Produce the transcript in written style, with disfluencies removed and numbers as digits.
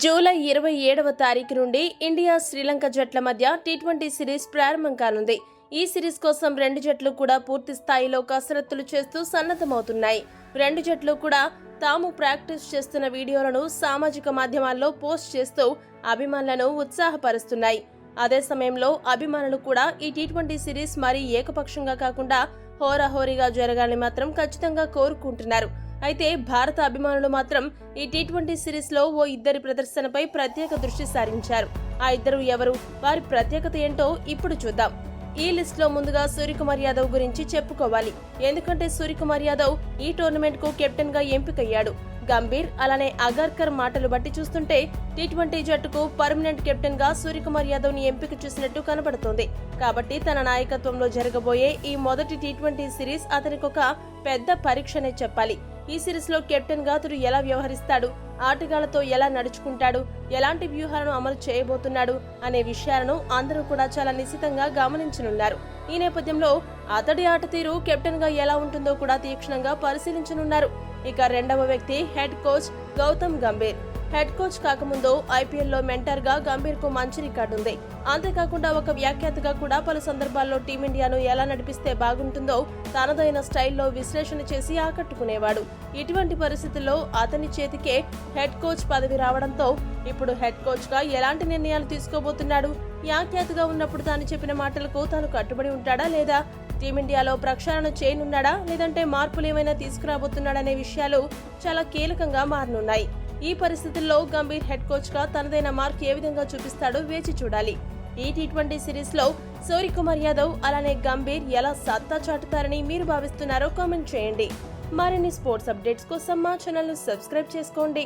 July 27వ తారీఖు నుండి India Sri Lanka జట్ల మధ్య టీ20 సిరీస్ ప్రారంభం కానుంది. ఈ సిరీస్ కోసం రెండు జట్లు కూడా పూర్తి స్థాయిలో కసరత్తులు చేస్తూ సన్నద్ధమవుతున్నాయి. రెండు జట్లు కూడా తాము ప్రాక్టీస్ చేస్తున్న వీడియోలను సామాజిక మాధ్యమాల్లో పోస్ట్ చేస్తూ అభిమానులను ఉత్సాహపరుస్తున్నాయి. అదే సమయంలో అభిమానులు కూడా ఈ టీ20 సిరీస్ మరీ ఏకపక్షంగా కాకుండా హోరాహోరీగా జరగాలని మాత్రం ఖచ్చితంగా కోరుకుంటున్నారు. అయితే భారత అభిమానులు మాత్రం ఈ టీ20 సిరీస్ లో ఓ ఇద్దరి ప్రదర్శనపై ప్రత్యేక దృష్టి సారించారు. ఆ ఇద్దరు ఎవరు, వారి ప్రత్యేకత ఏంటో ఇప్పుడు చూద్దాం. ఈ లిస్ట్ లో ముందుగా సూర్యకుమార్ యాదవ్ గురించి చెప్పుకోవాలి. ఎందుకంటే సూర్యకుమార్ యాదవ్ ఈ టోర్నమెంట్ కు కెప్టెన్ గా ఎంపికయ్యాడు. గంభీర్ అలానే అగర్కర్ మాటలు బట్టి చూస్తుంటే టీ20 జట్టుకు పర్మనెంట్ కెప్టెన్ గా సూర్యకుమార్ యాదవ్ ని ఎంపిక చేసినట్టు కనబడుతోంది. కాబట్టి తన నాయకత్వంలో జరగబోయే ఈ మొదటి టీ20 సిరీస్ అతనికొక పెద్ద పరీక్షనే చెప్పాలి. ఈ సిరీస్ లో కెప్టెన్ గా అతడు ఎలా వ్యవహరిస్తాడు, ఆటగాళ్లతో ఎలా నడుచుకుంటాడు, ఎలాంటి వ్యూహాలను అమలు చేయబోతున్నాడు అనే విషయాలను అందరూ కూడా చాలా నిశితంగా గమనించనున్నారు. ఈ నేపథ్యంలో అతడి ఆట తీరు కెప్టెన్ గా ఎలా ఉంటుందో కూడా తీక్షణంగా పరిశీలించనున్నారు. ఇక రెండవ వ్యక్తి head coach Gautam Gambhir. Head coach కాకముందు ఐపీఎల్లో మెంటర్ గా గంభీర్ కు మంచి రికార్డు ఉంది. అంతేకాకుండా ఒక వ్యాఖ్యాతగా కూడా పలు సందర్భాల్లో టీమిండియాను ఎలా నడిపిస్తే బాగుంటుందో తనదైన స్టైల్లో విశ్లేషణ చేసి ఆకట్టుకునేవాడు. ఇటువంటి పరిస్థితుల్లో అతని చేతికే హెడ్ కోచ్ పదవి రావడంతో ఇప్పుడు హెడ్ కోచ్ గా ఎలాంటి నిర్ణయాలు తీసుకోబోతున్నాడు, వ్యాఖ్యాతగా ఉన్నప్పుడు తాను చెప్పిన మాటలకు తాను కట్టుబడి ఉంటాడా లేదా, టీమిండియాలో ప్రక్షాళన చేయనున్నాడా లేదంటే మార్పులు ఏమైనా తీసుకురాబోతున్నాడనే విషయాలు చాలా కీలకంగా మారనున్నాయి. ఈ పరిస్థితుల్లో గంభీర్ హెడ్ కోచ్ గా తనదైన మార్క్ ఏ విధంగా చూపిస్తాడో వేచి చూడాలి. ఈ టీ20 సిరీస్ లో సూర్యకుమార్ యాదవ్ అలానే గంభీర్ ఎలా సత్తా చాటుతారని మీరు భావిస్తున్నారో కామెంట్ చేయండి. మరిన్ని స్పోర్ట్స్ అప్డేట్స్ కోసం మా ఛానల్ ను సబ్స్క్రైబ్ చేసుకోండి.